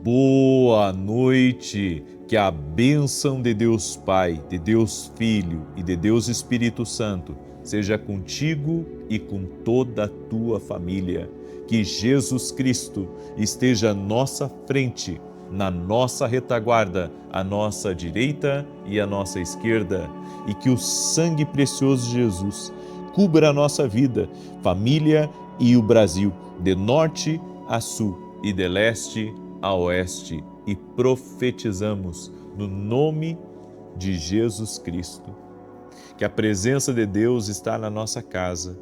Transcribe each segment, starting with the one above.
Boa noite, que a bênção de Deus Pai, de Deus Filho e de Deus Espírito Santo seja contigo e com toda a tua família. Que Jesus Cristo esteja à nossa frente, na nossa retaguarda, à nossa direita e à nossa esquerda, e que o sangue precioso de Jesus cubra a nossa vida, família e o Brasil, de norte a sul e de leste a oeste, e profetizamos no nome de Jesus Cristo que a presença de Deus está na nossa casa,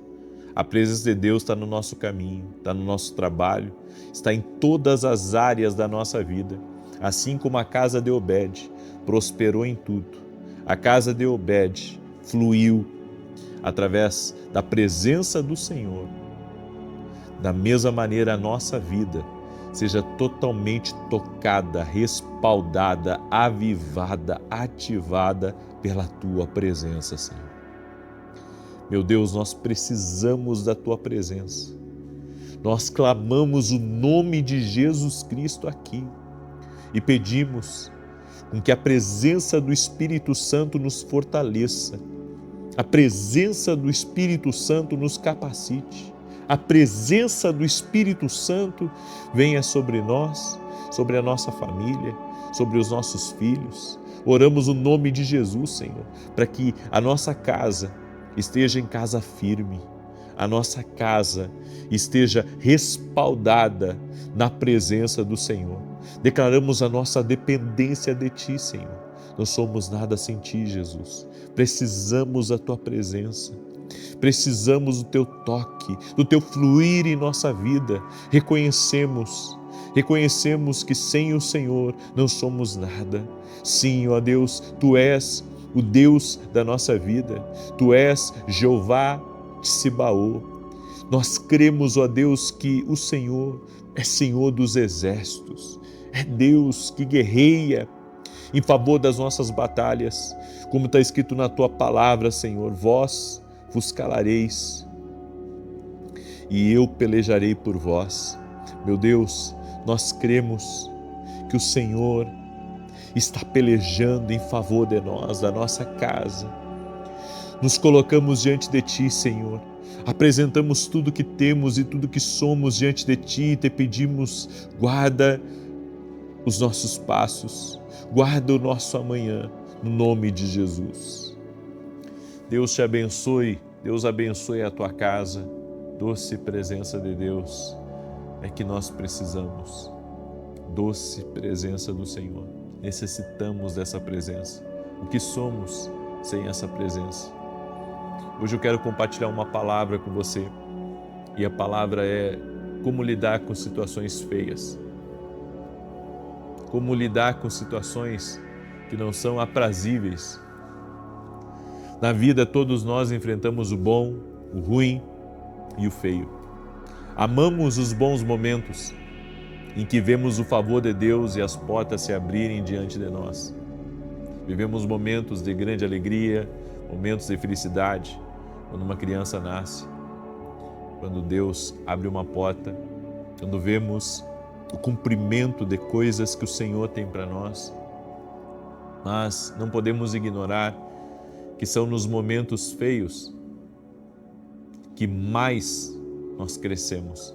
a presença de Deus está no nosso caminho, está no nosso trabalho, está em todas as áreas da nossa vida, assim como a casa de Obed prosperou em tudo. A casa de Obed fluiu através da presença do Senhor. Da mesma maneira, a nossa vida seja totalmente tocada, respaldada, avivada, ativada pela Tua presença, Senhor. Meu Deus, nós precisamos da Tua presença. Nós clamamos o nome de Jesus Cristo aqui e pedimos com que a presença do Espírito Santo nos fortaleça, a presença do Espírito Santo nos capacite, a presença do Espírito Santo venha sobre nós, sobre a nossa família, sobre os nossos filhos. Oramos o nome de Jesus, Senhor, para que a nossa casa esteja em casa firme, a nossa casa esteja respaldada na presença do Senhor. Declaramos a nossa dependência de Ti, Senhor. Não somos nada sem Ti, Jesus. Precisamos da Tua presença. Precisamos do Teu toque, do Teu fluir em nossa vida. Reconhecemos que sem o Senhor não somos nada. Sim, ó Deus, Tu és o Deus da nossa vida. Tu és Jeová Tsebaô. Nós cremos, ó Deus, que o Senhor é Senhor dos exércitos. É Deus que guerreia em favor das nossas batalhas. Como está escrito na Tua palavra, Senhor, vós vos calareis e eu pelejarei por vós. Meu Deus, nós cremos que o Senhor está pelejando em favor de nós, da nossa casa. Nos colocamos diante de Ti, Senhor. Apresentamos tudo que temos e tudo que somos diante de Ti e Te pedimos, guarda os nossos passos, guarda o nosso amanhã, no nome de Jesus. Deus te abençoe, Deus abençoe a tua casa. Doce presença de Deus é que nós precisamos. Doce presença do Senhor. Necessitamos dessa presença. O que somos sem essa presença? Hoje eu quero compartilhar uma palavra com você. E a palavra é como lidar com situações feias. Como lidar com situações que não são aprazíveis. Na vida todos nós enfrentamos o bom, o ruim e o feio. Amamos os bons momentos em que vemos o favor de Deus e as portas se abrirem diante de nós. Vivemos momentos de grande alegria, momentos de felicidade, quando uma criança nasce, quando Deus abre uma porta, quando vemos o cumprimento de coisas que o Senhor tem para nós. Mas não podemos ignorar que são nos momentos feios que mais nós crescemos.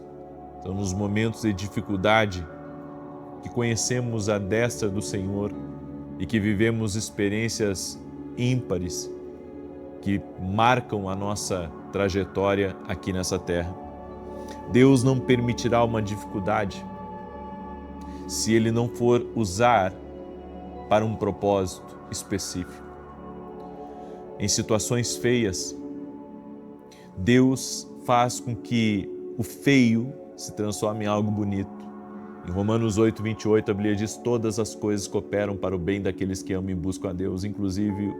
São nos momentos de dificuldade que conhecemos a destra do Senhor e que vivemos experiências ímpares que marcam a nossa trajetória aqui nessa terra. Deus não permitirá uma dificuldade se Ele não for usar para um propósito específico. Em situações feias, Deus faz com que o feio se transforme em algo bonito. Em Romanos 8:28, a Bíblia diz: todas as coisas cooperam para o bem daqueles que amam e buscam a Deus, inclusive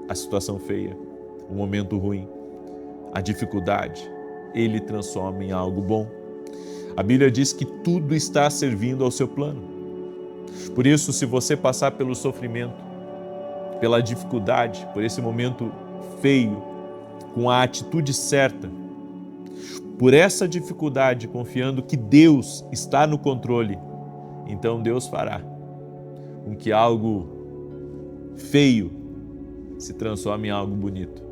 a situação feia, o momento ruim, a dificuldade, Ele transforma em algo bom. A Bíblia diz que tudo está servindo ao seu plano. Por isso, se você passar pelo sofrimento, pela dificuldade, por esse momento feio, com a atitude certa, por essa dificuldade, confiando que Deus está no controle, então Deus fará com que algo feio se transforme em algo bonito.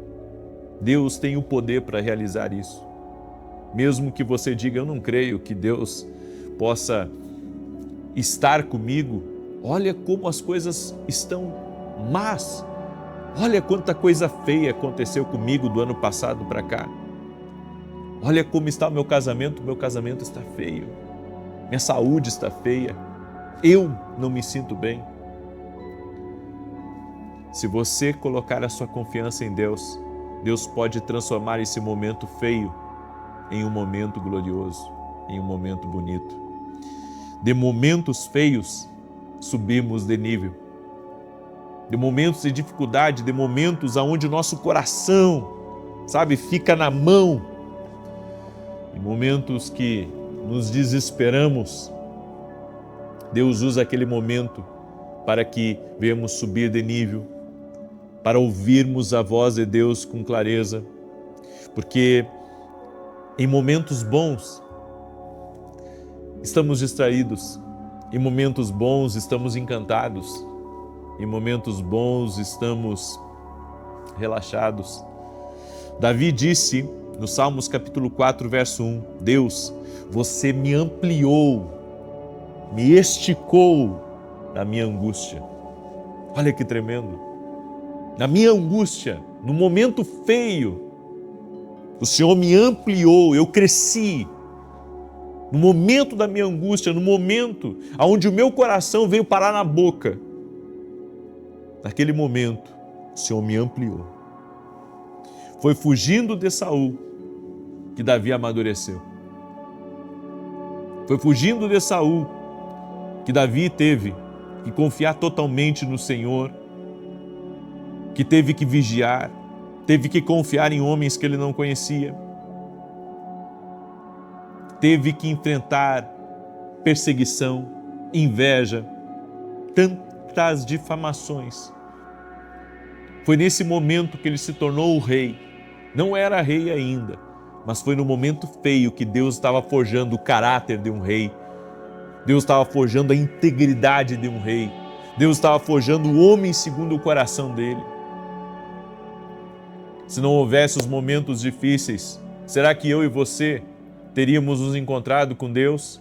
Deus tem o poder para realizar isso. Mesmo que você diga, eu não creio que Deus possa estar comigo, olha como as coisas estão más. Olha quanta coisa feia aconteceu comigo do ano passado para cá. Olha como está o meu casamento está feio. Minha saúde está feia. Eu não me sinto bem. Se você colocar a sua confiança em Deus, Deus pode transformar esse momento feio em um momento glorioso, em um momento bonito. De momentos feios, subimos de nível. De momentos de dificuldade, de momentos onde o nosso coração, fica na mão. Em momentos que nos desesperamos, Deus usa aquele momento para que venhamos subir de nível, para ouvirmos a voz de Deus com clareza, porque em momentos bons estamos distraídos, em momentos bons estamos encantados, em momentos bons estamos relaxados. Davi disse no Salmos capítulo 4, verso 1, Deus, você me ampliou, me esticou na minha angústia. Olha que tremendo. Na minha angústia, no momento feio, o Senhor me ampliou, eu cresci. No momento da minha angústia, no momento onde o meu coração veio parar na boca, naquele momento, o Senhor me ampliou. Foi fugindo de Saul que Davi amadureceu. Foi fugindo de Saul que Davi teve que confiar totalmente no Senhor, que teve que vigiar, teve que confiar em homens que ele não conhecia, teve que enfrentar perseguição, inveja, tantas difamações. Foi nesse momento que ele se tornou o rei. Não era rei ainda, mas foi no momento feio que Deus estava forjando o caráter de um rei. Deus estava forjando a integridade de um rei. Deus estava forjando o homem segundo o coração dele. Se não houvesse os momentos difíceis, será que eu e você teríamos nos encontrado com Deus?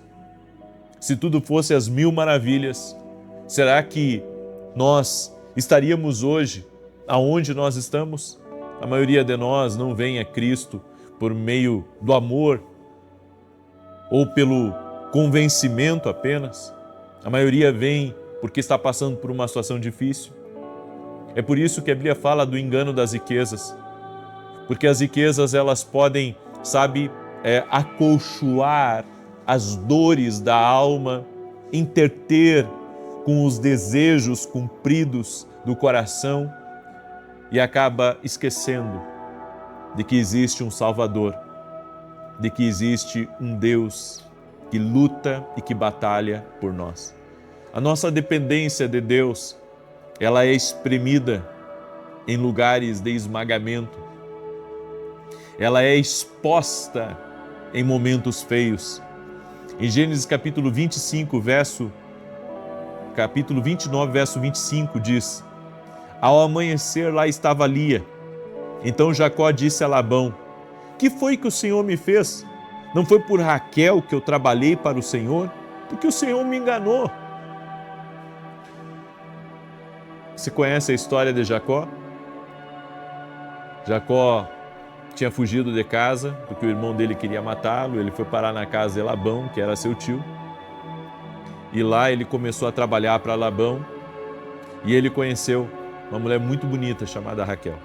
Se tudo fosse às mil maravilhas, será que nós estaríamos hoje aonde nós estamos? A maioria de nós não vem a Cristo por meio do amor ou pelo convencimento apenas. A maioria vem porque está passando por uma situação difícil. É por isso que a Bíblia fala do engano das riquezas. Porque as riquezas, elas podem, acolchoar as dores da alma, interter com os desejos cumpridos do coração e acaba esquecendo de que existe um Salvador, de que existe um Deus que luta e que batalha por nós. A nossa dependência de Deus, ela é espremida em lugares de esmagamento. Ela é exposta em momentos feios. Em Gênesis capítulo 29, verso 25 diz: ao amanhecer lá estava Lia. Então Jacó disse a Labão: que foi que o Senhor me fez? Não foi por Raquel que eu trabalhei para o Senhor? Porque o Senhor me enganou. Você conhece a história de Jacó? Jacó tinha fugido de casa porque o irmão dele queria matá-lo. Ele foi parar na casa de Labão, que era seu tio. E lá ele começou a trabalhar para Labão. E ele conheceu uma mulher muito bonita chamada Raquel,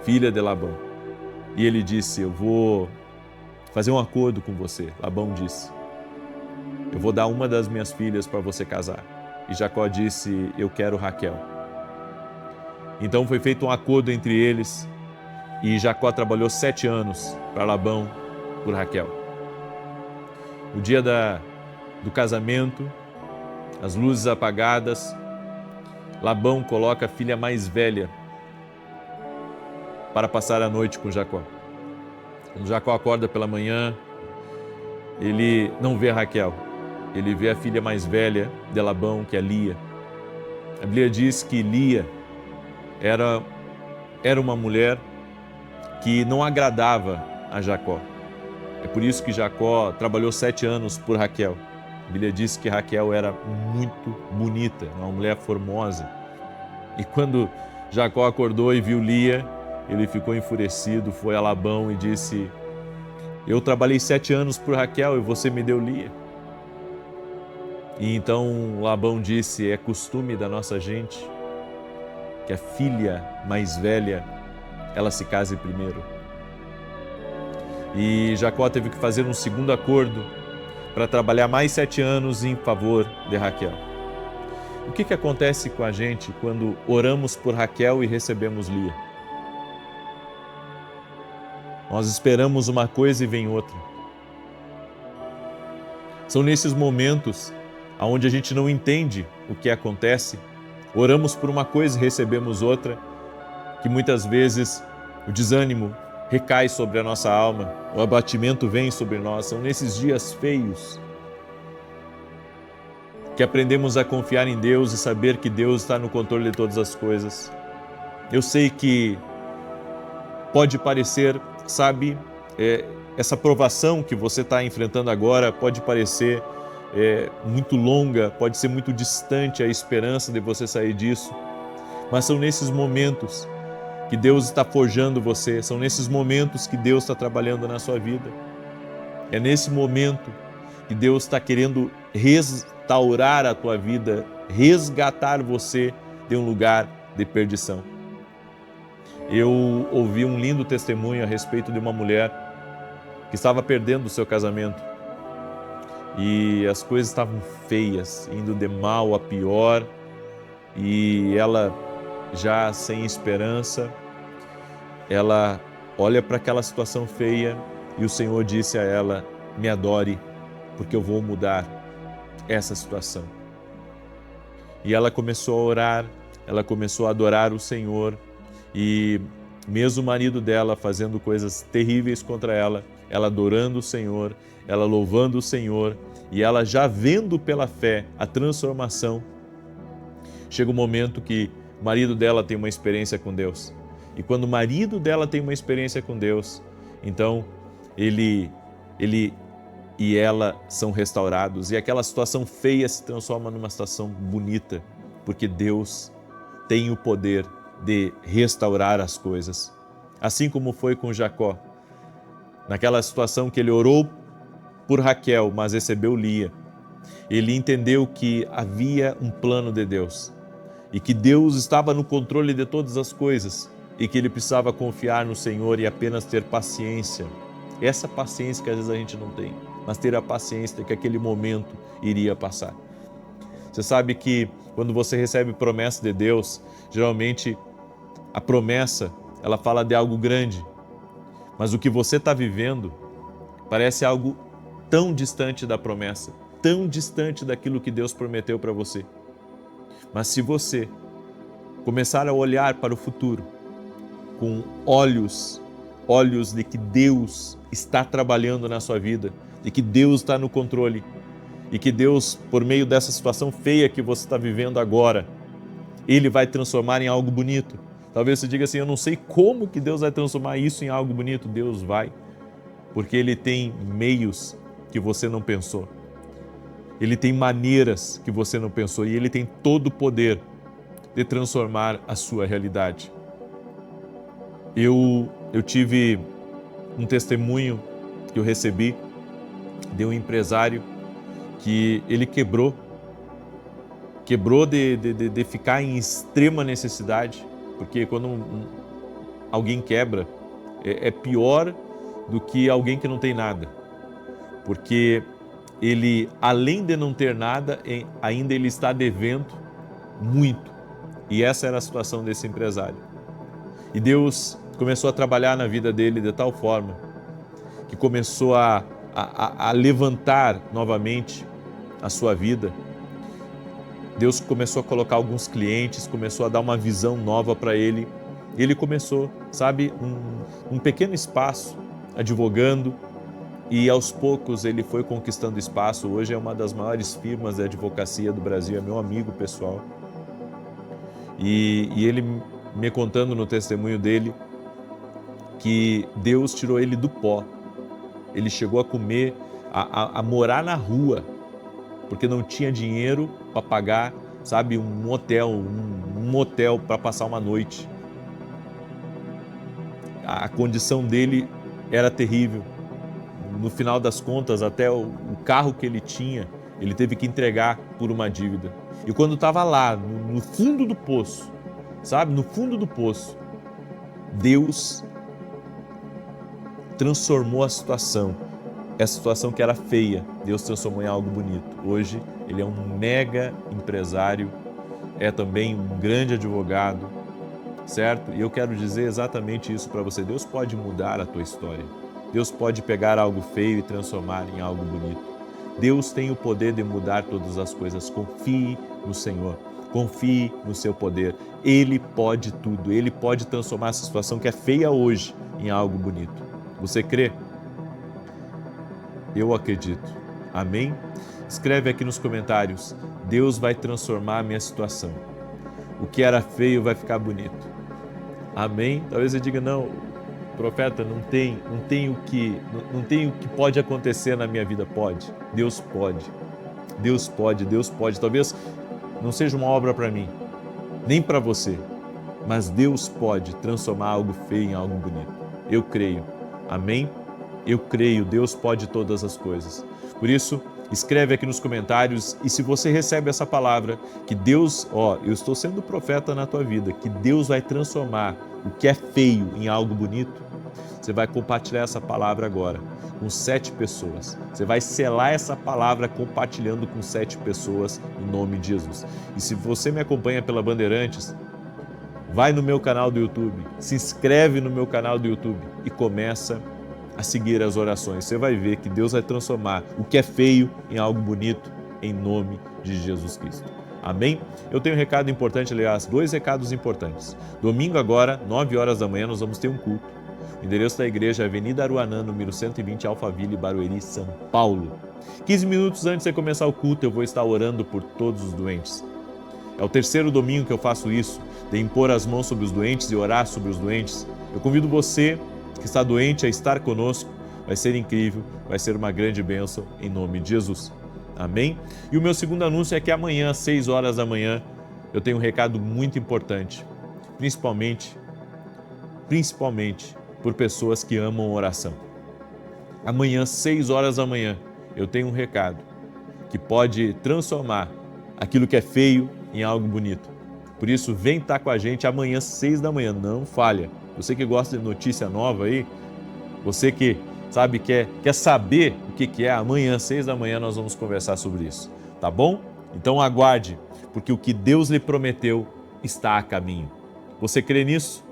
filha de Labão. E ele disse: eu vou fazer um acordo com você. Labão disse: eu vou dar uma das minhas filhas para você casar. E Jacó disse: eu quero Raquel. Então foi feito um acordo entre eles e Jacó trabalhou 7 anos para Labão por Raquel. No dia do casamento, as luzes apagadas, Labão coloca a filha mais velha para passar a noite com Jacó. Quando Jacó acorda pela manhã, ele não vê Raquel. ele vê a filha mais velha de Labão, que é Lia. A Bíblia diz que Lia era uma mulher que não agradava a Jacó. É por isso que Jacó trabalhou 7 anos por Raquel. A Bíblia diz que Raquel era muito bonita, uma mulher formosa. E quando Jacó acordou e viu Lia, ele ficou enfurecido, foi a Labão e disse: eu trabalhei 7 anos por Raquel e você me deu Lia. E então Labão disse: é costume da nossa gente que a filha mais velha, ela se case primeiro. E Jacó teve que fazer um segundo acordo para trabalhar mais 7 anos em favor de Raquel. O que acontece com a gente quando oramos por Raquel e recebemos Lia? Nós esperamos uma coisa e vem outra. São nesses momentos onde a gente não entende o que acontece, oramos por uma coisa e recebemos outra, que muitas vezes o desânimo recai sobre a nossa alma, o abatimento vem sobre nós. São nesses dias feios que aprendemos a confiar em Deus e saber que Deus está no controle de todas as coisas. Eu sei que pode parecer, sabe, essa provação que você está enfrentando agora pode parecer muito longa, pode ser muito distante a esperança de você sair disso, mas são nesses momentos que Deus está forjando você, são nesses momentos que Deus está trabalhando na sua vida. É nesse momento que Deus está querendo restaurar a tua vida, resgatar você de um lugar de perdição. Eu ouvi um lindo testemunho a respeito de uma mulher que estava perdendo o seu casamento e as coisas estavam feias, indo de mal a pior, e ela já sem esperança, ela olha para aquela situação feia e o Senhor disse a ela: me adore, porque eu vou mudar essa situação. E ela começou a orar, ela começou a adorar o Senhor, e mesmo o marido dela fazendo coisas terríveis contra ela, ela adorando o Senhor, ela louvando o Senhor, e ela já vendo pela fé a transformação. Chega um momento que o marido dela tem uma experiência com Deus. E quando o marido dela tem uma experiência com Deus, então ele e ela são restaurados. E aquela situação feia se transforma numa situação bonita, porque Deus tem o poder de restaurar as coisas. Assim como foi com Jacó. Naquela situação que ele orou por Raquel, mas recebeu Lia, ele entendeu que havia um plano de Deus e que Deus estava no controle de todas as coisas e que ele precisava confiar no Senhor e apenas ter paciência. Essa paciência que às vezes a gente não tem, mas ter a paciência de que aquele momento iria passar. Você sabe que quando você recebe promessa de Deus, geralmente a promessa, ela fala de algo grande, mas o que você está vivendo parece algo tão distante da promessa, tão distante daquilo que Deus prometeu para você. Mas se você começar a olhar para o futuro com olhos de que Deus está trabalhando na sua vida, de que Deus está no controle e que Deus, por meio dessa situação feia que você está vivendo agora, Ele vai transformar em algo bonito. Talvez você diga assim: eu não sei como que Deus vai transformar isso em algo bonito. Deus vai, porque Ele tem meios que você não pensou. Ele tem maneiras que você não pensou e Ele tem todo o poder de transformar a sua realidade. Eu tive um testemunho que eu recebi de um empresário que ele quebrou de ficar em extrema necessidade, porque quando alguém quebra, é pior do que alguém que não tem nada, porque ele, além de não ter nada, ainda ele está devendo muito, e essa era a situação desse empresário. E Deus começou a trabalhar na vida dele de tal forma que começou a levantar novamente a sua vida. Deus começou a colocar alguns clientes, começou a dar uma visão nova para ele. E ele começou, sabe, um pequeno espaço, advogando, e aos poucos ele foi conquistando espaço. Hoje é uma das maiores firmas de advocacia do Brasil, é meu amigo pessoal. E ele me contando no testemunho dele que Deus tirou ele do pó. Ele chegou a comer, a morar na rua, porque não tinha dinheiro para pagar, sabe, um hotel, um motel para passar uma noite. A condição dele era terrível. No final das contas, até o carro que ele tinha, ele teve que entregar por uma dívida. E quando estava lá, no fundo do poço, sabe, no fundo do poço, Deus transformou a situação. Essa situação que era feia, Deus transformou em algo bonito. Hoje, ele é um mega empresário, é também um grande advogado, certo? E eu quero dizer exatamente isso para você. Deus pode mudar a tua história. Deus pode pegar algo feio e transformar em algo bonito. Deus tem o poder de mudar todas as coisas. Confie no Senhor. Confie no seu poder. Ele pode tudo. Ele pode transformar essa situação que é feia hoje em algo bonito. Você crê? Eu acredito. Amém? Escreve aqui nos comentários. Deus vai transformar a minha situação. O que era feio vai ficar bonito. Amém? Talvez você diga, não, profeta, não tem o que pode acontecer na minha vida. Pode. Deus pode. Deus pode, Deus pode. Talvez não seja uma obra para mim, nem para você, mas Deus pode transformar algo feio em algo bonito. Eu creio. Amém? Eu creio, Deus pode todas as coisas. Por isso, escreve aqui nos comentários, e se você recebe essa palavra, que Deus, eu estou sendo profeta na tua vida, que Deus vai transformar o que é feio em algo bonito, você vai compartilhar essa palavra agora com 7 pessoas. Você vai selar essa palavra compartilhando com 7 pessoas em nome de Jesus. E se você me acompanha pela Bandeirantes, vai no meu canal do YouTube, se inscreve no meu canal do YouTube e começa a seguir as orações. Você vai ver que Deus vai transformar o que é feio em algo bonito, em nome de Jesus Cristo. Amém? Eu tenho um recado importante, aliás, 2 recados importantes. Domingo agora, 9 horas da manhã, nós vamos ter um culto. O endereço da igreja é Avenida Aruanã, número 120, Alphaville, Barueri, São Paulo. 15 minutos antes de começar o culto, eu vou estar orando por todos os doentes. É o 3º domingo que eu faço isso, de impor as mãos sobre os doentes e orar sobre os doentes. Eu convido você que está doente a estar conosco. Vai ser incrível, vai ser uma grande bênção em nome de Jesus. Amém? E o meu segundo anúncio é que amanhã, às 6 horas da manhã, eu tenho um recado muito importante, principalmente por pessoas que amam oração. Amanhã, 6 horas da manhã, eu tenho um recado que pode transformar aquilo que é feio em algo bonito. Por isso, vem estar com a gente amanhã, 6 da manhã, não falha. Você que gosta de notícia nova aí, você que sabe, quer saber o que é, amanhã, 6 da manhã, nós vamos conversar sobre isso, tá bom? Então aguarde, porque o que Deus lhe prometeu está a caminho. Você crê nisso?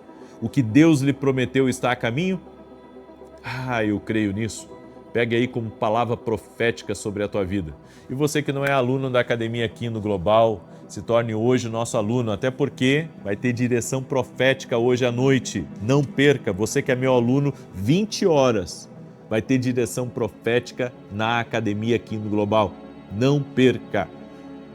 O que Deus lhe prometeu está a caminho? Eu creio nisso. Pegue aí como palavra profética sobre a tua vida. E você que não é aluno da Academia Quino Global, se torne hoje nosso aluno, até porque vai ter direção profética hoje à noite. Não perca, você que é meu aluno, 20 horas, vai ter direção profética na Academia Quino Global. Não perca.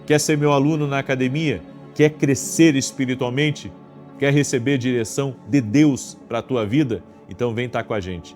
Quer ser meu aluno na academia? Quer crescer espiritualmente? Quer receber direção de Deus para a tua vida? Então vem estar com a gente.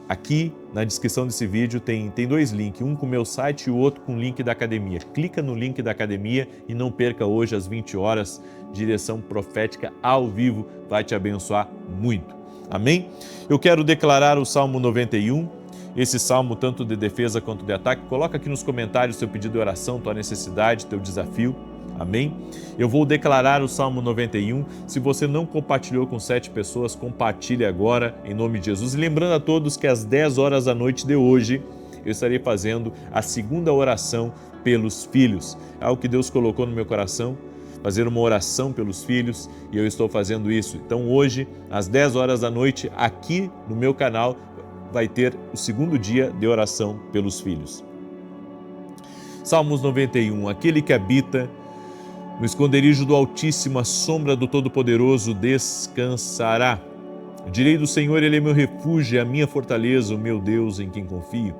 Aqui na descrição desse vídeo tem 2 links, um com o meu site e o outro com o link da academia. Clica no link da academia e não perca hoje às 20 horas, direção profética ao vivo, vai te abençoar muito. Amém? Eu quero declarar o Salmo 91, esse salmo tanto de defesa quanto de ataque. Coloca aqui nos comentários teu pedido de oração, tua necessidade, teu desafio. Amém? Eu vou declarar o Salmo 91. Se você não compartilhou com 7 pessoas, compartilhe agora, em nome de Jesus. E lembrando a todos que às 10 horas da noite de hoje, eu estarei fazendo a 2ª oração pelos filhos. É algo que Deus colocou no meu coração, fazer uma oração pelos filhos, e eu estou fazendo isso. Então hoje, às 10 horas da noite, aqui no meu canal, vai ter o 2º dia de oração pelos filhos. Salmos 91. Aquele que habita no esconderijo do Altíssimo, a sombra do Todo-Poderoso descansará. Eu direi do Senhor, Ele é meu refúgio, é a minha fortaleza, o meu Deus em quem confio.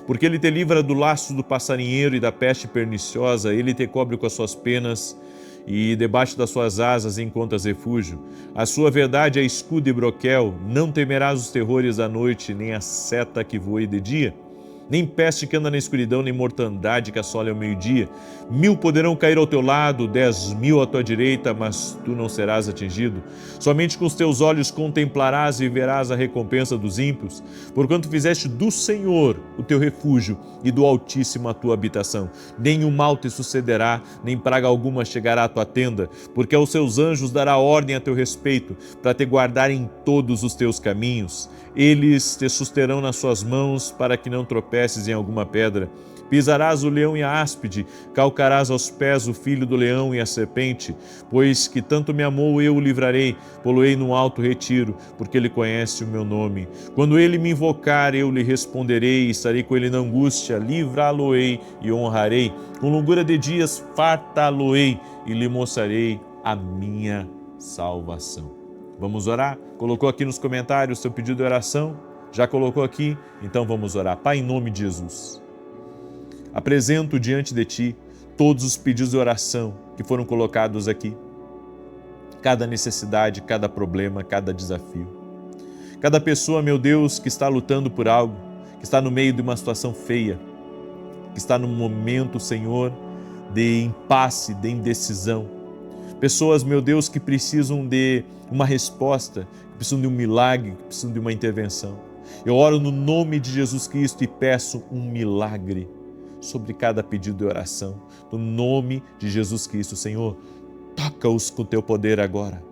Porque Ele te livra do laço do passarinheiro e da peste perniciosa, Ele te cobre com as suas penas e debaixo das suas asas encontras refúgio. A sua verdade é escudo e broquel, não temerás os terrores da noite, nem a seta que voe de dia, nem peste que anda na escuridão, nem mortandade que assola ao meio-dia. 1000 poderão cair ao teu lado, 10.000 à tua direita, mas tu não serás atingido. Somente com os teus olhos contemplarás e verás a recompensa dos ímpios, porquanto fizeste do Senhor o teu refúgio e do Altíssimo a tua habitação. Nenhum mal te sucederá, nem praga alguma chegará à tua tenda, porque aos seus anjos dará ordem a teu respeito, para te guardar em todos os teus caminhos. Eles te susterão nas suas mãos, para que não tropeces em alguma pedra. Pisarás o leão e a áspide, calcarás aos pés o filho do leão e a serpente, pois que tanto me amou, eu o livrarei, pô-lo-ei num alto retiro, porque ele conhece o meu nome. Quando ele me invocar, eu lhe responderei, estarei com ele na angústia, livrá-lo-ei e honrarei. Com longura de dias fartá-lo-ei e lhe mostrarei a minha salvação. Vamos orar? Colocou aqui nos comentários o seu pedido de oração? Já colocou aqui? Então vamos orar. Pai, em nome de Jesus, apresento diante de Ti todos os pedidos de oração que foram colocados aqui. Cada necessidade, cada problema, cada desafio. Cada pessoa, meu Deus, que está lutando por algo, que está no meio de uma situação feia, que está num momento, Senhor, de impasse, de indecisão. Pessoas, meu Deus, que precisam de uma resposta, que precisam de um milagre, que precisam de uma intervenção. Eu oro no nome de Jesus Cristo e peço um milagre sobre cada pedido de oração. No nome de Jesus Cristo, Senhor, toca-os com o teu poder agora.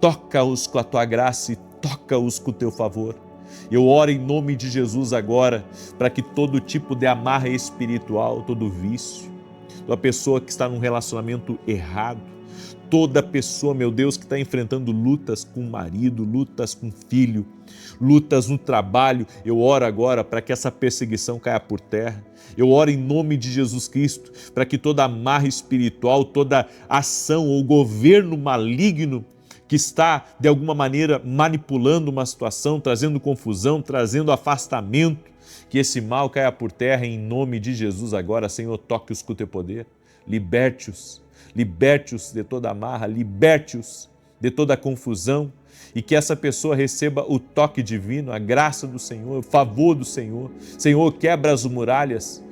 Toca-os com a tua graça e toca-os com o teu favor. Eu oro em nome de Jesus agora para que todo tipo de amarra espiritual, todo vício, toda pessoa que está num relacionamento errado, toda pessoa, meu Deus, que está enfrentando lutas com o marido, lutas com o filho, lutas no trabalho, eu oro agora para que essa perseguição caia por terra. Eu oro em nome de Jesus Cristo para que toda amarra espiritual, toda ação ou governo maligno que está, de alguma maneira, manipulando uma situação, trazendo confusão, trazendo afastamento, que esse mal caia por terra em nome de Jesus agora. Senhor, toque-os com o teu poder, liberte-os. Liberte-os de toda amarra, liberte-os de toda confusão e que essa pessoa receba o toque divino, a graça do Senhor, o favor do Senhor. Senhor, quebra as muralhas,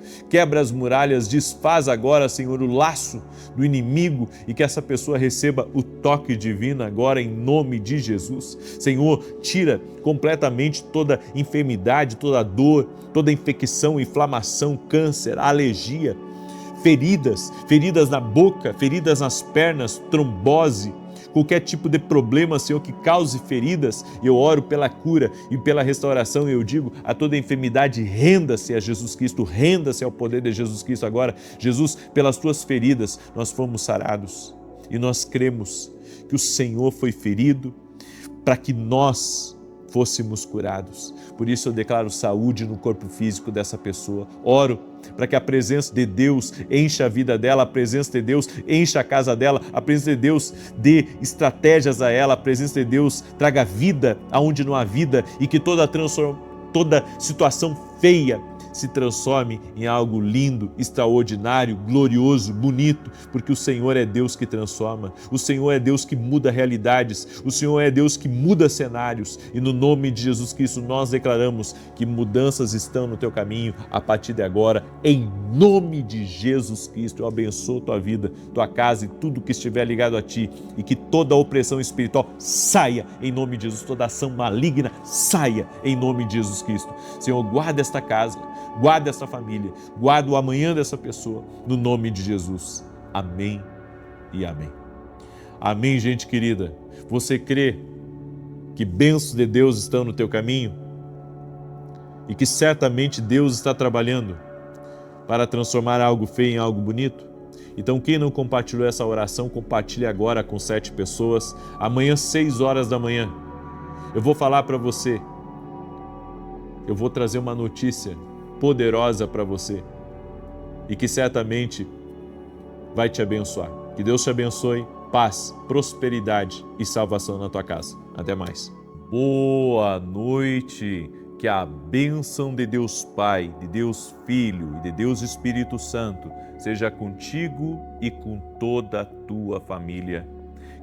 desfaz agora, Senhor, o laço do inimigo e que essa pessoa receba o toque divino agora em nome de Jesus. Senhor, tira completamente toda enfermidade, toda dor, toda infecção, inflamação, câncer, alergia, feridas na boca, feridas nas pernas, trombose, qualquer tipo de problema, Senhor, que cause feridas, eu oro pela cura e pela restauração. Eu digo a toda enfermidade, renda-se a Jesus Cristo, renda-se ao poder de Jesus Cristo agora. Jesus, pelas tuas feridas nós fomos sarados e nós cremos que o Senhor foi ferido para que nós fôssemos curados. Por isso eu declaro saúde no corpo físico dessa pessoa. Oro para que a presença de Deus encha a vida dela, a presença de Deus encha a casa dela, a presença de Deus dê estratégias a ela, a presença de Deus traga vida aonde não há vida e que toda situação feia se transforme em algo lindo, extraordinário, glorioso, bonito, porque o Senhor é Deus que transforma, o Senhor é Deus que muda realidades, o Senhor é Deus que muda cenários e no nome de Jesus Cristo nós declaramos que mudanças estão no teu caminho a partir de agora, em nome de Jesus Cristo. Eu abençoo tua vida, tua casa e tudo que estiver ligado a ti e que toda opressão espiritual saia em nome de Jesus, toda ação maligna saia em nome de Jesus Cristo. Senhor, guarda esta casa, guarda essa família, guarda o amanhã dessa pessoa, no nome de Jesus. Amém e amém. Amém, gente querida. Você crê que bênçãos de Deus estão no teu caminho? E que certamente Deus está trabalhando para transformar algo feio em algo bonito? Então quem não compartilhou essa oração, compartilhe agora com 7 pessoas. Amanhã, 6 horas da manhã, eu vou falar para você, eu vou trazer uma notícia poderosa para você e que certamente vai te abençoar. Que Deus te abençoe, paz, prosperidade e salvação na tua casa. Até mais. Boa noite, que a bênção de Deus Pai, de Deus Filho e de Deus Espírito Santo seja contigo e com toda a tua família.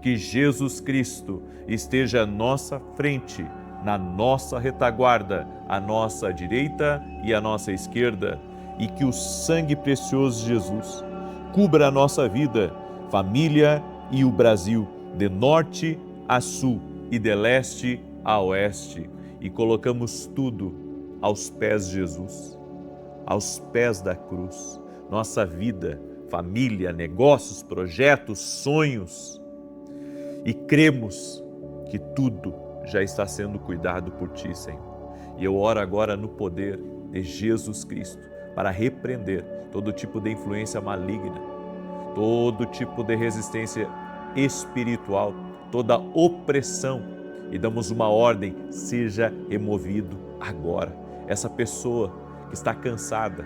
Que Jesus Cristo esteja à nossa frente, na nossa retaguarda, à nossa direita e à nossa esquerda, e que o sangue precioso de Jesus cubra a nossa vida, família e o Brasil, de norte a sul e de leste a oeste, e colocamos tudo aos pés de Jesus, aos pés da cruz, nossa vida, família, negócios, projetos, sonhos, e cremos que tudo já está sendo cuidado por Ti, Senhor. E eu oro agora no poder de Jesus Cristo para repreender todo tipo de influência maligna, todo tipo de resistência espiritual, toda opressão, e damos uma ordem: seja removido agora. Essa pessoa que está cansada,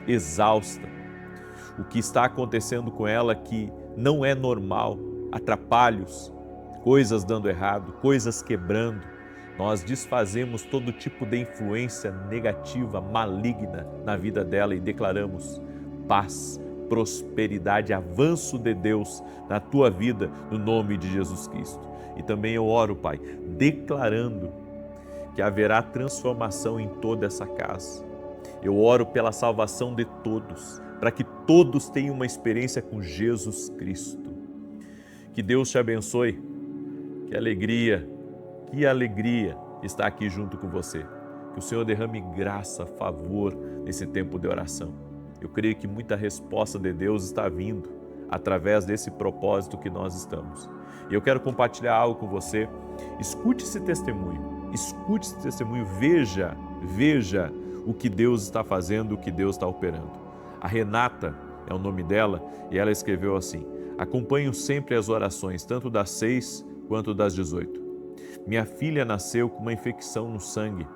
exausta, o que está acontecendo com ela que não é normal, atrapalhos, coisas dando errado, coisas quebrando, nós desfazemos todo tipo de influência negativa, maligna na vida dela e declaramos paz, prosperidade, avanço de Deus na tua vida, no nome de Jesus Cristo. E também eu oro, Pai, declarando que haverá transformação em toda essa casa. Eu oro pela salvação de todos, para que todos tenham uma experiência com Jesus Cristo. Que Deus te abençoe, que alegria estar aqui junto com você. Que o Senhor derrame graça, favor nesse tempo de oração. Eu creio que muita resposta de Deus está vindo através desse propósito que nós estamos. E eu quero compartilhar algo com você. Escute esse testemunho, veja o que Deus está fazendo, o que Deus está operando. A Renata é o nome dela e ela escreveu assim: acompanho sempre as orações, tanto das 6 quanto das 18. Minha filha nasceu com uma infecção no sangue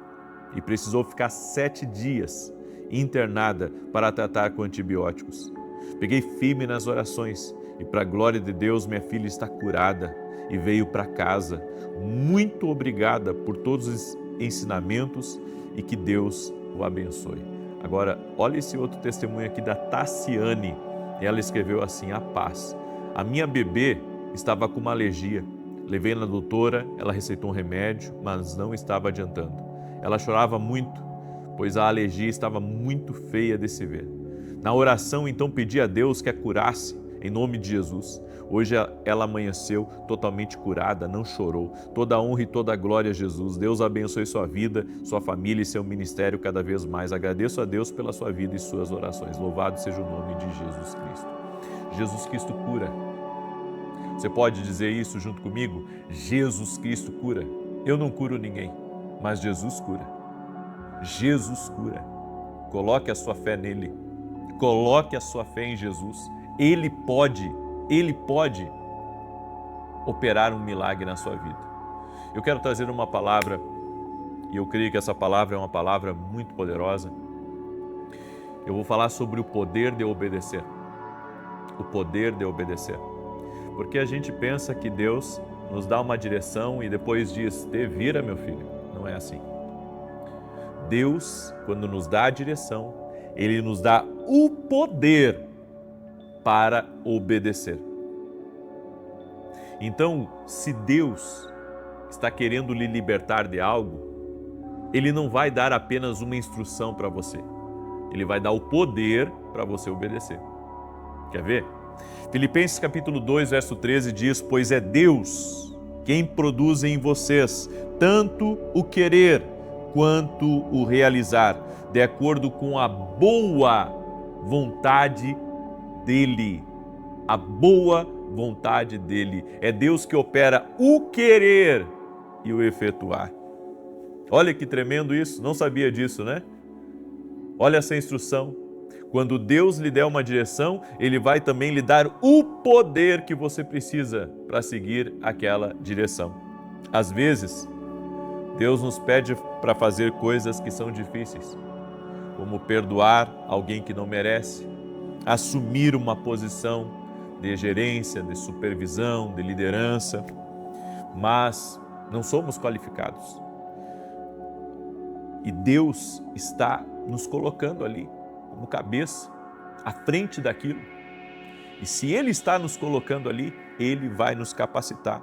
e precisou ficar 7 dias internada para tratar com antibióticos. Peguei firme nas orações e, para a glória de Deus, minha filha está curada e veio para casa. Muito obrigada por todos os ensinamentos e que Deus o abençoe. Agora, olha esse outro testemunho aqui da Tassiane. Ela escreveu assim: a paz. A minha bebê estava com uma alergia. Levei na doutora, ela receitou um remédio, mas não estava adiantando. Ela chorava muito, pois a alergia estava muito feia de se ver. Na oração, então, pedi a Deus que a curasse, em nome de Jesus. Hoje ela amanheceu totalmente curada, não chorou. Toda a honra e toda a glória a Jesus. Deus abençoe sua vida, sua família e seu ministério cada vez mais. Agradeço a Deus pela sua vida e suas orações. Louvado seja o nome de Jesus Cristo. Jesus Cristo cura. Você pode dizer isso junto comigo? Jesus Cristo cura. Eu não curo ninguém, mas Jesus cura. Jesus cura. Coloque a sua fé nele. Coloque a sua fé em Jesus. Ele pode operar um milagre na sua vida. Eu quero trazer uma palavra, e eu creio que essa palavra é uma palavra muito poderosa. Eu vou falar sobre o poder de obedecer. O poder de obedecer. Porque a gente pensa que Deus nos dá uma direção e depois diz: te vira, meu filho. Não é assim. Deus, quando nos dá a direção, Ele nos dá o poder para obedecer. Então, se Deus está querendo lhe libertar de algo, Ele não vai dar apenas uma instrução para você. Ele vai dar o poder para você obedecer. Quer ver? Filipenses capítulo 2, verso 13 diz: pois é Deus quem produz em vocês tanto o querer quanto o realizar, de acordo com a boa vontade dEle. A boa vontade dEle. É Deus que opera o querer e o efetuar. Olha que tremendo isso, não sabia disso, né? Olha essa instrução. Quando Deus lhe der uma direção, Ele vai também lhe dar o poder que você precisa para seguir aquela direção. Às vezes, Deus nos pede para fazer coisas que são difíceis, como perdoar alguém que não merece, assumir uma posição de gerência, de supervisão, de liderança. Mas não somos qualificados. E Deus está nos colocando ali, como cabeça, à frente daquilo. E se Ele está nos colocando ali, Ele vai nos capacitar.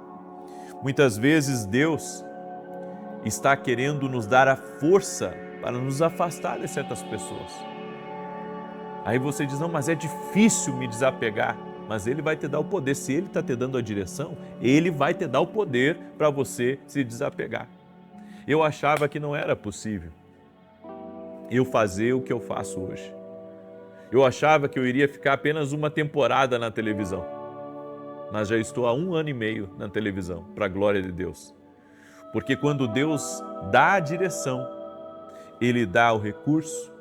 Muitas vezes Deus está querendo nos dar a força para nos afastar de certas pessoas. Aí você diz, não, mas é difícil me desapegar. Mas Ele vai te dar o poder. Se Ele está te dando a direção, Ele vai te dar o poder para você se desapegar. Eu achava que não era possível eu fazer o que eu faço hoje. Eu achava que eu iria ficar apenas uma temporada na televisão. Mas já estou há 1 ano e meio na televisão, para a glória de Deus. Porque quando Deus dá a direção, Ele dá o recurso,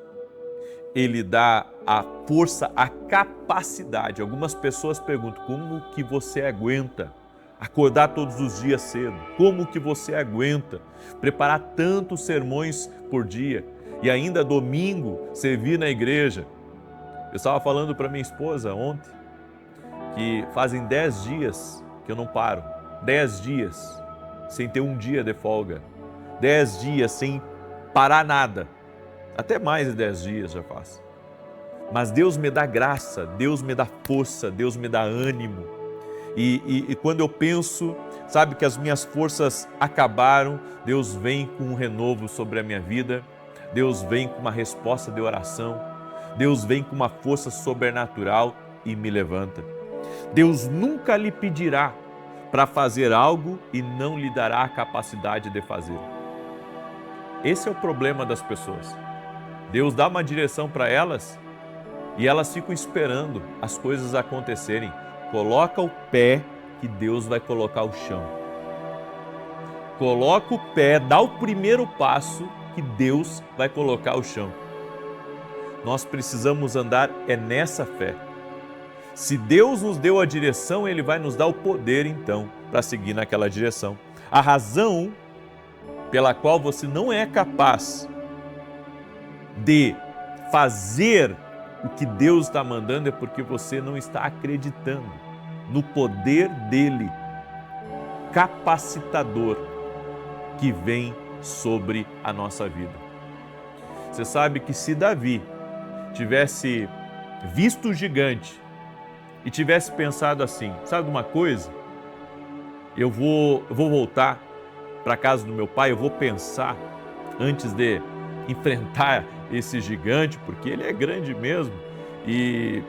Ele dá a força, a capacidade. Algumas pessoas perguntam, como que você aguenta acordar todos os dias cedo? Como que você aguenta preparar tantos sermões por dia e ainda domingo servir na igreja? Eu estava falando para minha esposa ontem que fazem 10 dias que eu não paro, 10 dias sem ter um dia de folga, 10 dias sem parar nada, até mais de 10 dias já faz. Mas Deus me dá graça, Deus me dá força, Deus me dá ânimo. E quando eu penso, sabe, que as minhas forças acabaram, Deus vem com um renovo sobre a minha vida, Deus vem com uma resposta de oração, Deus vem com uma força sobrenatural e me levanta. Deus nunca lhe pedirá para fazer algo e não lhe dará a capacidade de fazer. Esse é o problema das pessoas. Deus dá uma direção para elas e elas ficam esperando as coisas acontecerem. Coloca o pé que Deus vai colocar o chão. Coloca o pé, dá o primeiro passo que Deus vai colocar o chão. Nós precisamos andar nessa fé. Se Deus nos deu a direção, Ele vai nos dar o poder então para seguir naquela direção. A razão pela qual você não é capaz de fazer o que Deus está mandando é porque você não está acreditando no poder dEle, capacitador, que vem sobre a nossa vida. Você sabe que se Davi tivesse visto o gigante e tivesse pensado assim, sabe uma coisa? Eu vou voltar para a casa do meu pai, eu vou pensar antes de enfrentar esse gigante, porque ele é grande mesmo e,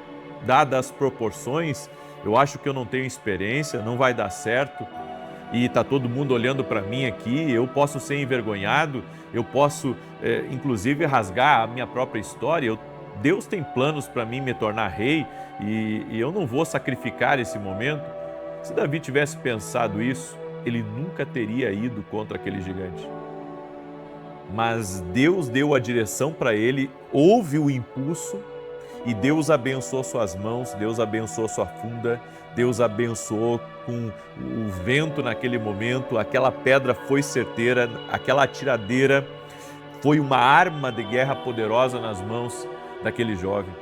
dadas as proporções, eu acho que eu não tenho experiência, não vai dar certo e está todo mundo olhando para mim aqui, eu posso ser envergonhado, eu posso inclusive rasgar a minha própria história, Deus tem planos para mim me tornar rei e eu não vou sacrificar esse momento. Se Davi tivesse pensado isso, ele nunca teria ido contra aquele gigante. Mas Deus deu a direção para ele, houve o impulso e Deus abençoou suas mãos, Deus abençoou sua funda, Deus abençoou com o vento naquele momento, aquela pedra foi certeira, aquela atiradeira foi uma arma de guerra poderosa nas mãos daquele jovem.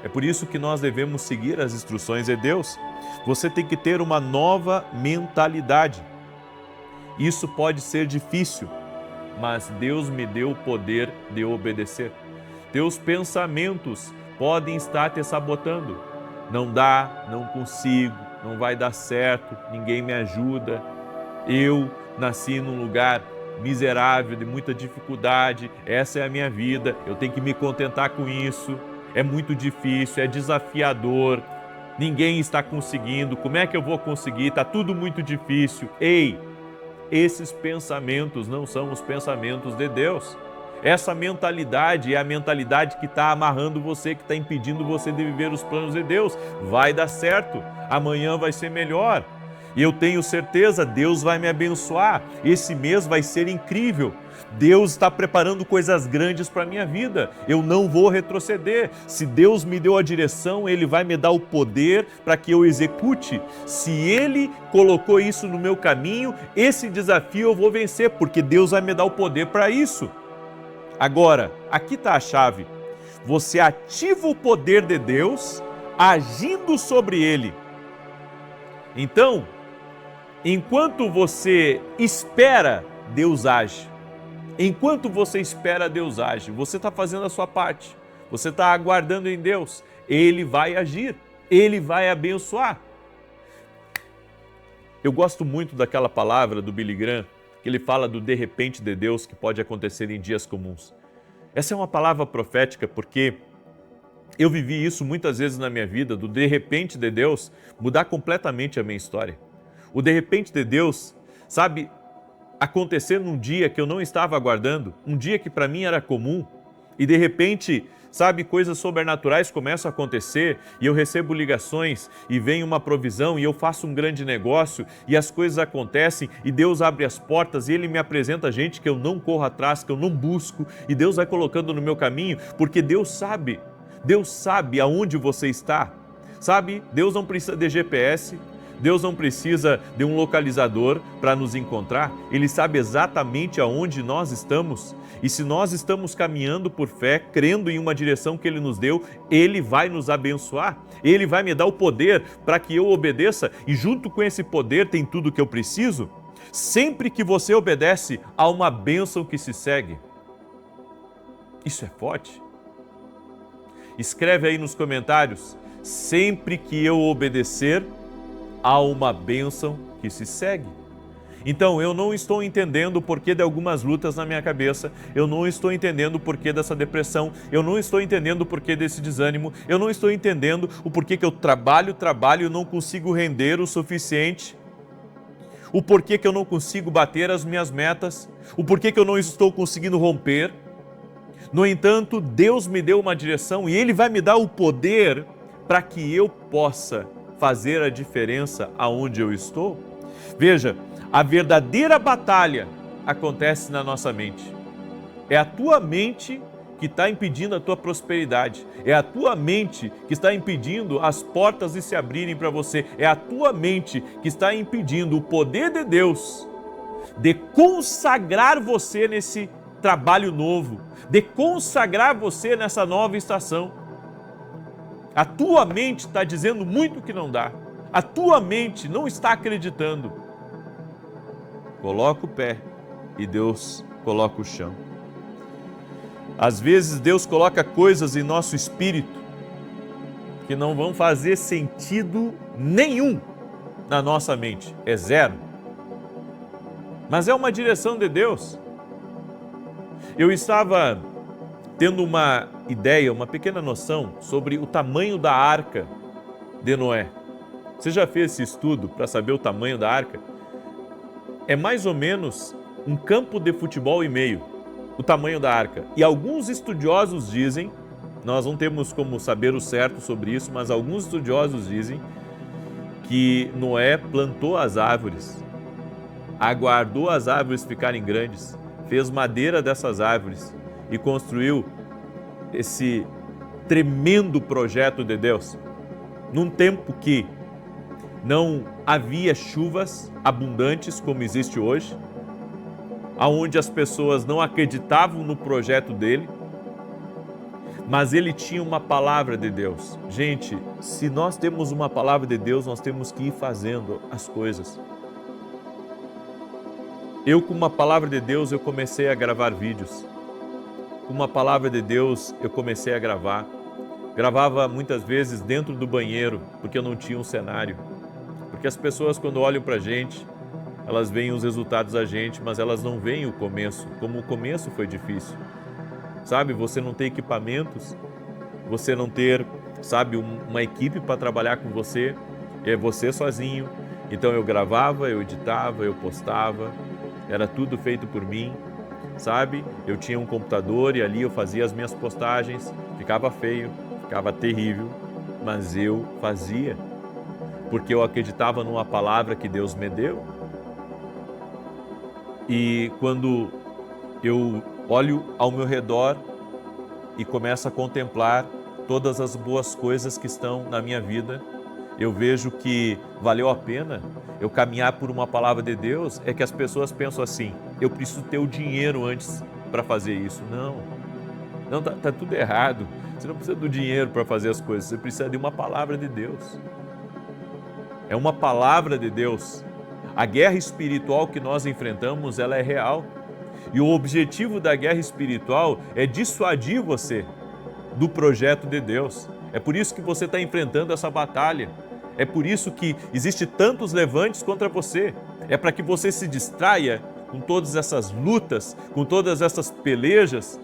É por isso que nós devemos seguir as instruções de Deus. Você tem que ter uma nova mentalidade. Isso pode ser difícil, mas Deus me deu o poder de obedecer. Teus pensamentos podem estar te sabotando. Não dá, não consigo, não vai dar certo, ninguém me ajuda. Eu nasci num lugar miserável, de muita dificuldade, essa é a minha vida, eu tenho que me contentar com isso. É muito difícil, é desafiador, ninguém está conseguindo, como é que eu vou conseguir? Está tudo muito difícil. Ei, esses pensamentos não são os pensamentos de Deus. Essa mentalidade é a mentalidade que está amarrando você, que está impedindo você de viver os planos de Deus. Vai dar certo, amanhã vai ser melhor. E eu tenho certeza, Deus vai me abençoar. Esse mês vai ser incrível. Deus está preparando coisas grandes para a minha vida. Eu não vou retroceder. Se Deus me deu a direção, Ele vai me dar o poder para que eu execute. Se Ele colocou isso no meu caminho, esse desafio eu vou vencer, porque Deus vai me dar o poder para isso. Agora, aqui está a chave. Você ativa o poder de Deus agindo sobre ele. Então, Enquanto você espera, Deus age. Enquanto você espera, Deus age. Você está fazendo a sua parte. Você está aguardando em Deus. Ele vai agir. Ele vai abençoar. Eu gosto muito daquela palavra do Billy Graham, que ele fala do de repente de Deus que pode acontecer em dias comuns. Essa é uma palavra profética porque eu vivi isso muitas vezes na minha vida, do de repente de Deus mudar completamente a minha história. O de repente de Deus, sabe, acontecer num dia que eu não estava aguardando, um dia que para mim era comum, e de repente, sabe, coisas sobrenaturais começam a acontecer e eu recebo ligações e vem uma provisão e eu faço um grande negócio e as coisas acontecem e Deus abre as portas e Ele me apresenta gente que eu não corro atrás, que eu não busco e Deus vai colocando no meu caminho, porque Deus sabe aonde você está, sabe? Deus não precisa de GPS, Deus não precisa de um localizador para nos encontrar, Ele sabe exatamente aonde nós estamos. E se nós estamos caminhando por fé, crendo em uma direção que Ele nos deu, Ele vai nos abençoar. Ele vai me dar o poder para que eu obedeça e junto com esse poder tem tudo o que eu preciso. Sempre que você obedece, há uma bênção que se segue. Isso é forte. Escreve aí nos comentários, sempre que eu obedecer, há uma bênção que se segue. Então, eu não estou entendendo o porquê de algumas lutas na minha cabeça, eu não estou entendendo o porquê dessa depressão, eu não estou entendendo o porquê desse desânimo, eu não estou entendendo o porquê que eu trabalho e não consigo render o suficiente, o porquê que eu não consigo bater as minhas metas, o porquê que eu não estou conseguindo romper. No entanto, Deus me deu uma direção e Ele vai me dar o poder para que eu possa fazer a diferença aonde eu estou. Veja, a verdadeira batalha acontece na nossa mente. É a tua mente que está impedindo a tua prosperidade. É a tua mente que está impedindo as portas de se abrirem para você. É a tua mente que está impedindo o poder de Deus de consagrar você nesse trabalho novo, de consagrar você nessa nova estação. A tua mente está dizendo muito que não dá. A tua mente não está acreditando. Coloca o pé e Deus coloca o chão. Às vezes Deus coloca coisas em nosso espírito que não vão fazer sentido nenhum na nossa mente. É zero. Mas é uma direção de Deus. Eu estava tendo uma ideia, uma pequena noção sobre o tamanho da arca de Noé. Você já fez esse estudo para saber o tamanho da arca? É mais ou menos um campo de futebol e meio, o tamanho da arca. E alguns estudiosos dizem, nós não temos como saber o certo sobre isso, mas alguns estudiosos dizem que Noé plantou as árvores, aguardou as árvores ficarem grandes, fez madeira dessas árvores e construiu esse tremendo projeto de Deus, num tempo que não havia chuvas abundantes como existe hoje, aonde as pessoas não acreditavam no projeto dele, mas ele tinha uma palavra de Deus. Gente, se nós temos uma palavra de Deus, nós temos que ir fazendo as coisas. Eu, com uma palavra de Deus, eu comecei a gravar vídeos. Com uma palavra de Deus, eu comecei a gravar. Gravava muitas vezes dentro do banheiro, porque eu não tinha um cenário. Porque as pessoas, quando olham para a gente, elas veem os resultados da gente, mas elas não veem o começo, como o começo foi difícil. Sabe, você não ter equipamentos, você não ter, sabe, uma equipe para trabalhar com você, é você sozinho. Então eu gravava, eu editava, eu postava, era tudo feito por mim, sabe? Eu tinha um computador e ali eu fazia as minhas postagens, ficava feio, ficava terrível, mas eu fazia, porque eu acreditava numa palavra que Deus me deu. E quando eu olho ao meu redor e começo a contemplar todas as boas coisas que estão na minha vida, eu vejo que valeu a pena eu caminhar por uma palavra de Deus. É que as pessoas pensam assim, eu preciso ter o dinheiro antes para fazer isso. Não, tá tudo errado. Você não precisa do dinheiro para fazer as coisas, você precisa de uma palavra de Deus. É uma palavra de Deus. A guerra espiritual que nós enfrentamos, ela é real. E o objetivo da guerra espiritual é dissuadir você do projeto de Deus. É por isso que você está enfrentando essa batalha. É por isso que existe tantos levantes contra você. É para que você se distraia com todas essas lutas, com todas essas pelejas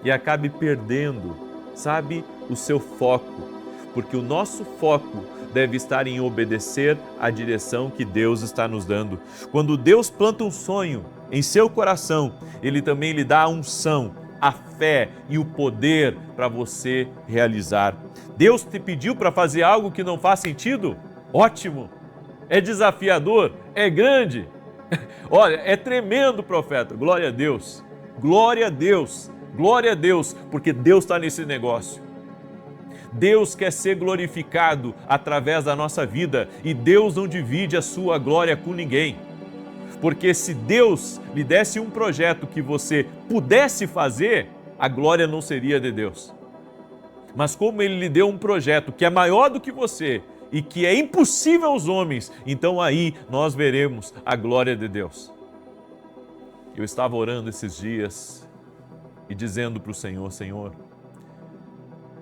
e acabe perdendo, sabe, o seu foco. Porque o nosso foco deve estar em obedecer à direção que Deus está nos dando. Quando Deus planta um sonho em seu coração, Ele também lhe dá a unção, a fé e o poder para você realizar. Deus te pediu para fazer algo que não faz sentido? Ótimo! É desafiador? É grande? Olha, é tremendo, profeta. Glória a Deus! Glória a Deus! Glória a Deus, porque Deus está nesse negócio. Deus quer ser glorificado através da nossa vida e Deus não divide a sua glória com ninguém. Porque se Deus lhe desse um projeto que você pudesse fazer, a glória não seria de Deus. Mas como Ele lhe deu um projeto que é maior do que você e que é impossível aos homens, então aí nós veremos a glória de Deus. Eu estava orando esses dias e dizendo para o Senhor, Senhor,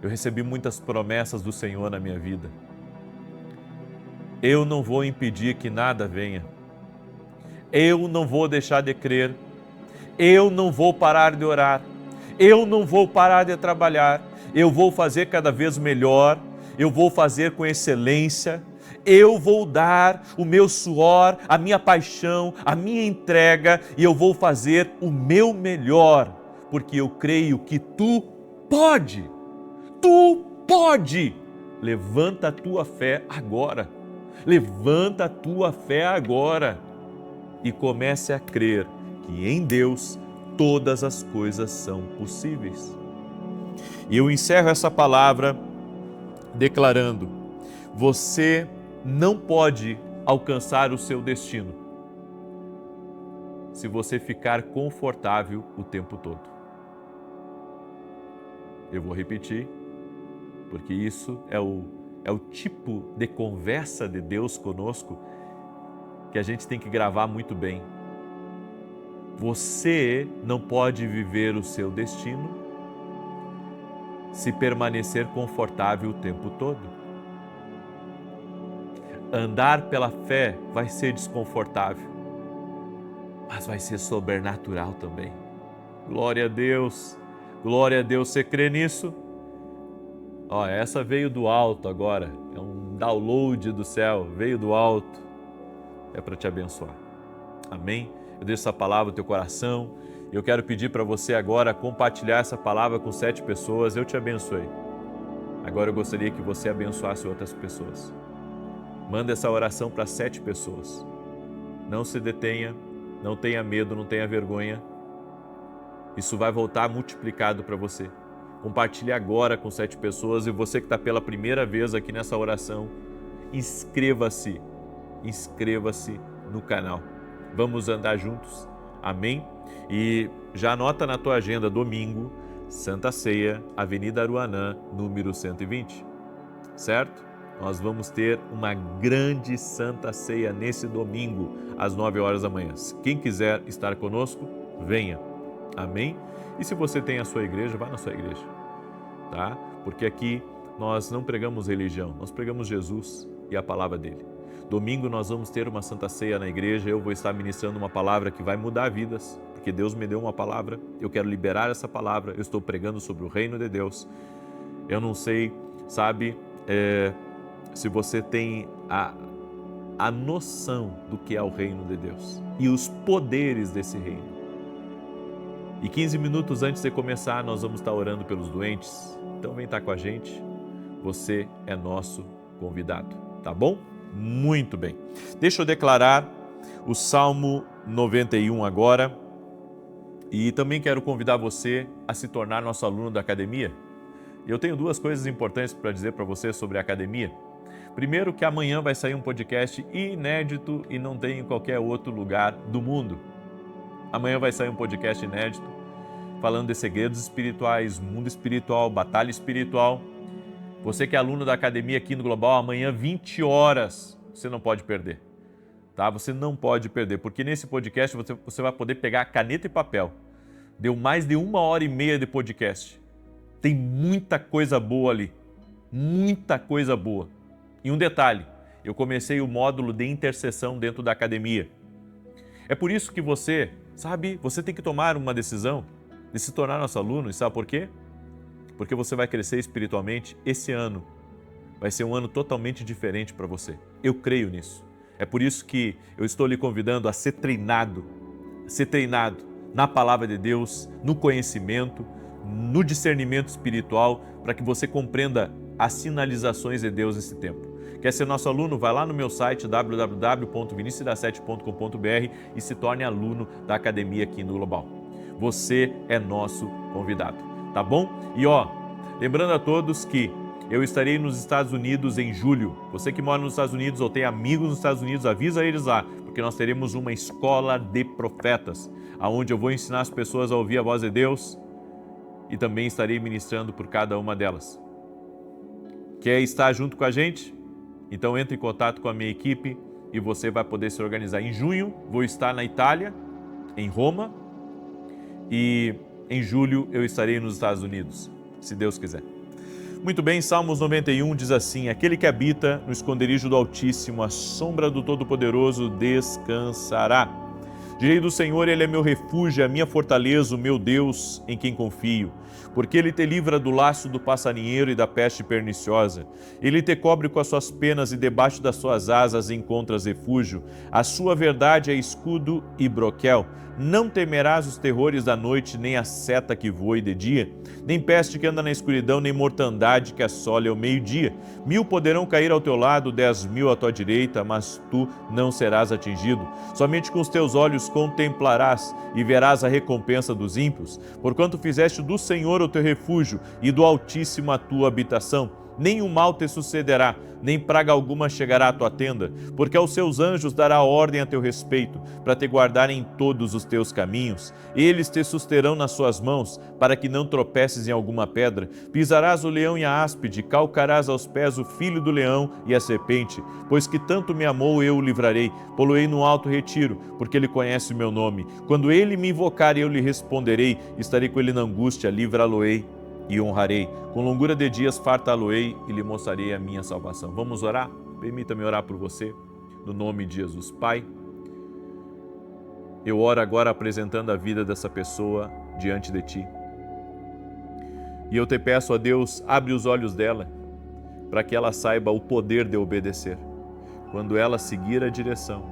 eu recebi muitas promessas do Senhor na minha vida. Eu não vou impedir que nada venha. Eu não vou deixar de crer. Eu não vou parar de orar. Eu não vou parar de trabalhar. Eu vou fazer cada vez melhor. Eu vou fazer com excelência. Eu vou dar o meu suor, a minha paixão, a minha entrega e eu vou fazer o meu melhor, porque eu creio que Tu pode. Tu pode! Levanta a tua fé agora. Levanta a tua fé agora. E comece a crer que em Deus todas as coisas são possíveis. E eu encerro essa palavra declarando: você não pode alcançar o seu destino se você ficar confortável o tempo todo. Eu vou repetir, porque isso é o tipo de conversa de Deus conosco que a gente tem que gravar muito bem. Você não pode viver o seu destino se permanecer confortável o tempo todo. Andar pela fé vai ser desconfortável, mas vai ser sobrenatural também. Glória a Deus! Glória a Deus! Você crê nisso? Ó, essa veio do alto agora, é um download do céu, veio do alto, é para te abençoar. Amém? Eu deixo essa palavra no teu coração e eu quero pedir para você agora compartilhar essa palavra com 7 pessoas. Eu te abençoei. Agora eu gostaria que você abençoasse outras pessoas. Manda essa oração para 7 pessoas. Não se detenha, não tenha medo, não tenha vergonha. Isso vai voltar multiplicado para você. Compartilhe agora com 7 pessoas e você que está pela primeira vez aqui nessa oração, inscreva-se no canal. Vamos andar juntos, amém? E já anota na tua agenda, domingo, Santa Ceia, Avenida Aruanã, número 120, certo? Nós vamos ter uma grande Santa Ceia nesse domingo, às 9 horas da manhã. Quem quiser estar conosco, venha, amém? E se você tem a sua igreja, vá na sua igreja, tá? Porque aqui nós não pregamos religião, nós pregamos Jesus e a palavra dele. Domingo nós vamos ter uma Santa Ceia na igreja, eu vou estar ministrando uma palavra que vai mudar vidas, porque Deus me deu uma palavra, eu quero liberar essa palavra, eu estou pregando sobre o reino de Deus. Eu não sei, sabe, se você tem a noção do que é o reino de Deus e os poderes desse reino. E 15 minutos antes de começar, nós vamos estar orando pelos doentes. Então vem estar com a gente, você é nosso convidado, tá bom? Muito bem. Deixa eu declarar o Salmo 91 agora. E também quero convidar você a se tornar nosso aluno da academia. Eu tenho 2 coisas importantes para dizer para você sobre a academia. Primeiro, que amanhã vai sair um podcast inédito e não tem em qualquer outro lugar do mundo. Amanhã vai sair um podcast inédito, falando de segredos espirituais, mundo espiritual, batalha espiritual. Você que é aluno da academia aqui no Global, amanhã 20 horas, você não pode perder. tá? Você não pode perder, porque nesse podcast você vai poder pegar caneta e papel. Deu mais de 1h30 de podcast. Tem muita coisa boa ali, muita coisa boa. E um detalhe, eu comecei o módulo de intercessão dentro da academia. É por isso que você tem que tomar uma decisão de se tornar nosso aluno, e sabe por quê? Porque você vai crescer espiritualmente. Esse ano vai ser um ano totalmente diferente para você. Eu creio nisso. É por isso que eu estou lhe convidando a ser treinado na palavra de Deus, no conhecimento, no discernimento espiritual, para que você compreenda as sinalizações de Deus nesse tempo. Quer ser nosso aluno? Vai lá no meu site www.viniciusda7.com.br e se torne aluno da academia aqui no Global. Você é nosso convidado, tá bom? E lembrando a todos que eu estarei nos Estados Unidos em julho. Você que mora nos Estados Unidos ou tem amigos nos Estados Unidos, avisa eles lá, porque nós teremos uma escola de profetas, onde eu vou ensinar as pessoas a ouvir a voz de Deus e também estarei ministrando por cada uma delas. Quer estar junto com a gente? Então entre em contato com a minha equipe e você vai poder se organizar. Em junho vou estar na Itália, em Roma, e em julho eu estarei nos Estados Unidos, se Deus quiser. Muito bem, Salmos 91 diz assim: aquele que habita no esconderijo do Altíssimo, a sombra do Todo-Poderoso descansará. Direi do Senhor, Ele é meu refúgio, a minha fortaleza, o meu Deus, em quem confio. Porque Ele te livra do laço do passarinheiro e da peste perniciosa. Ele te cobre com as suas penas e debaixo das suas asas encontras refúgio. A sua verdade é escudo e broquel. Não temerás os terrores da noite, nem a seta que voe de dia, nem peste que anda na escuridão, nem mortandade que assole ao meio-dia. 1000 poderão cair ao teu lado, 10.000 à tua direita, mas tu não serás atingido. Somente com os teus olhos contemplarás e verás a recompensa dos ímpios, porquanto fizeste do Senhor o teu refúgio e do Altíssimo a tua habitação. Nenhum mal te sucederá, nem praga alguma chegará à tua tenda, porque aos seus anjos dará ordem a teu respeito, para te guardarem em todos os teus caminhos. Eles te susterão nas suas mãos, para que não tropeces em alguma pedra. Pisarás o leão e a áspide, calcarás aos pés o filho do leão e a serpente. Pois que tanto me amou, eu o livrarei, pô-lo-ei no alto retiro, porque ele conhece o meu nome. Quando ele me invocar, eu lhe responderei, estarei com ele na angústia, livrá-lo-ei e honrarei. Com longura de dias fartá-lo-ei e lhe mostrarei a minha salvação. Vamos orar? Permita-me orar por você, no nome de Jesus. Pai, eu oro agora apresentando a vida dessa pessoa diante de Ti. E eu te peço, a Deus, abre os olhos dela, para que ela saiba o poder de obedecer. Quando ela seguir a direção,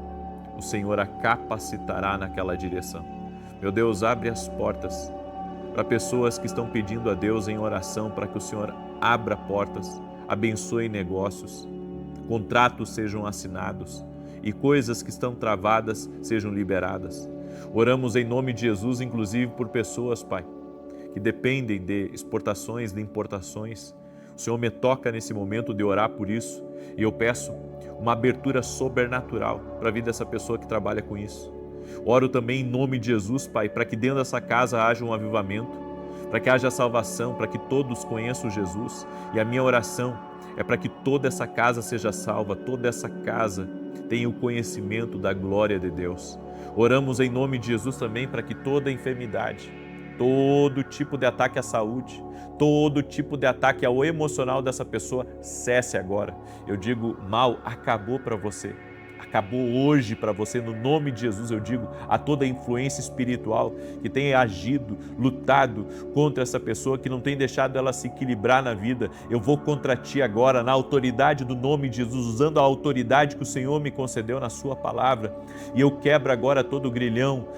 o Senhor a capacitará naquela direção. Meu Deus, abre as portas para pessoas que estão pedindo a Deus em oração para que o Senhor abra portas, abençoe negócios, contratos sejam assinados e coisas que estão travadas sejam liberadas. Oramos em nome de Jesus, inclusive por pessoas, Pai, que dependem de exportações, de importações. O Senhor me toca nesse momento de orar por isso e eu peço uma abertura sobrenatural para a vida dessa pessoa que trabalha com isso. Oro também em nome de Jesus, Pai, para que dentro dessa casa haja um avivamento, para que haja salvação, para que todos conheçam Jesus. E a minha oração é para que toda essa casa seja salva, toda essa casa tenha o conhecimento da glória de Deus. Oramos em nome de Jesus também para que toda enfermidade, todo tipo de ataque à saúde, todo tipo de ataque ao emocional dessa pessoa cesse agora. Eu digo, mal acabou para você. Acabou hoje para você, no nome de Jesus. Eu digo a toda influência espiritual que tem agido, lutado contra essa pessoa, que não tem deixado ela se equilibrar na vida. Eu vou contra ti agora, na autoridade do nome de Jesus, usando a autoridade que o Senhor me concedeu na sua palavra. E eu quebro agora todo o grilhão,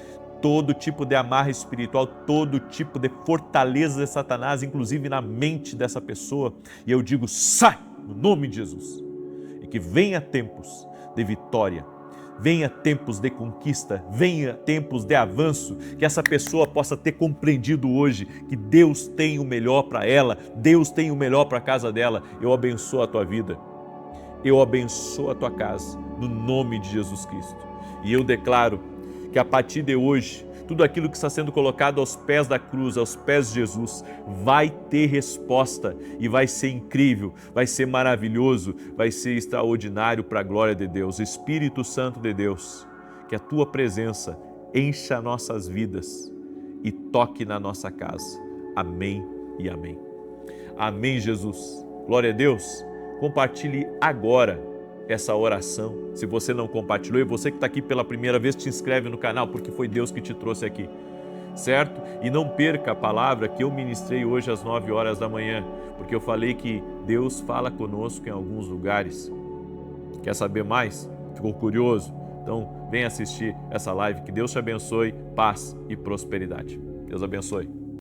todo tipo de amarra espiritual, todo tipo de fortaleza de Satanás, inclusive na mente dessa pessoa. E eu digo, sai, no nome de Jesus. E que venha tempos de vitória, venha tempos de conquista, venha tempos de avanço, que essa pessoa possa ter compreendido hoje que Deus tem o melhor para ela, Deus tem o melhor para a casa dela. Eu abençoo a tua vida, eu abençoo a tua casa, no nome de Jesus Cristo. E eu declaro que a partir de hoje, tudo aquilo que está sendo colocado aos pés da cruz, aos pés de Jesus, vai ter resposta e vai ser incrível, vai ser maravilhoso, vai ser extraordinário para a glória de Deus. Espírito Santo de Deus, que a tua presença encha nossas vidas e toque na nossa casa. Amém e amém. Amém, Jesus. Glória a Deus. Compartilhe agora essa oração. Se você não compartilhou, e você que está aqui pela primeira vez, te inscreve no canal, porque foi Deus que te trouxe aqui, certo? E não perca a palavra que eu ministrei hoje às 9 horas da manhã, porque eu falei que Deus fala conosco em alguns lugares. Quer saber mais? Ficou curioso? Então, vem assistir essa live. Que Deus te abençoe, paz e prosperidade. Deus abençoe.